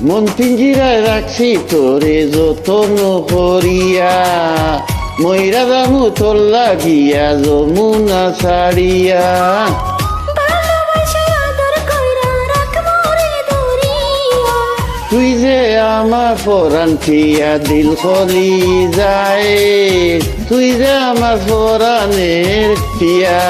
মন পিঞ্জিরায় রাখছি তোরে যতন করিয়া, ময়রা দামু তোর লাগিয়া যমুনা ছাড়িয়া। তুই যে আমার পরাণ টিয়া দিল কলি যায়, তুই যে আমার পরাণের টিয়া।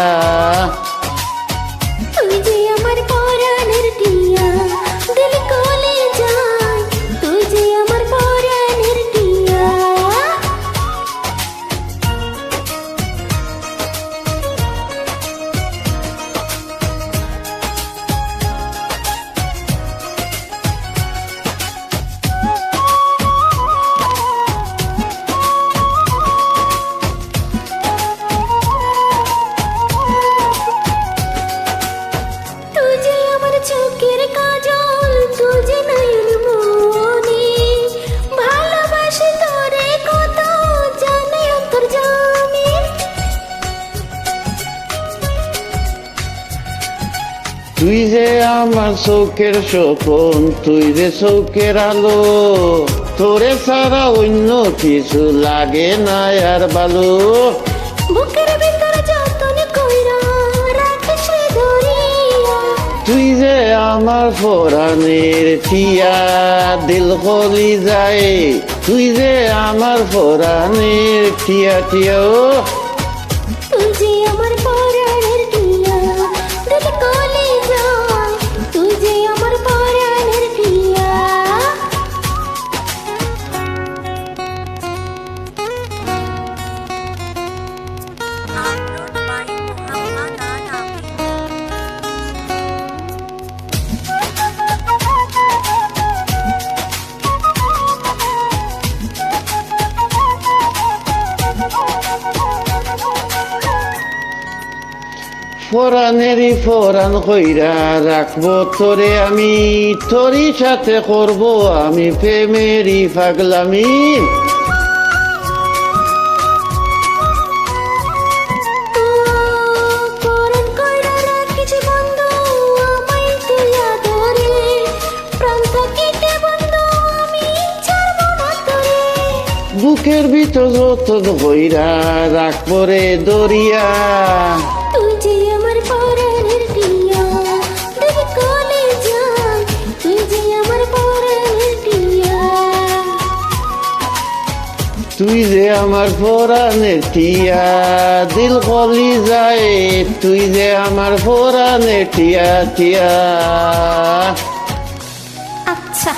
তুই যে আমার চোখের স্বপন, তুই যে চোখের আলো, তোরে ছাড়া অন্য কিছু লাগে না আর ভালো। তুই যে আমার পরাণের টিয়া দিল কলি যায়, তুই যে আমার পরাণের টিয়া টিয়া। তুই যে আমার পরাণের টিয়া দিল কলি যায়, তুই যে আমার পরাণের টিয়া। পরাণেরই পরাণ কইরা রাখবো তোরে আমি, তোরই সাথে করবো আমি প্রেমেরই পাগলামি। বুকের ভিতর যতন কইরা রাখবো রে দরিয়া। তুই যে আমার পরাণের টিয়া দিল কলি যায়, তুই যে আমার পরাণের টিয়া। তুই যে আমার পরাণের টিয়া দিল কলি যায়, তুই যে আমার পরাণের টিয়া টিয়া। আচ্ছা।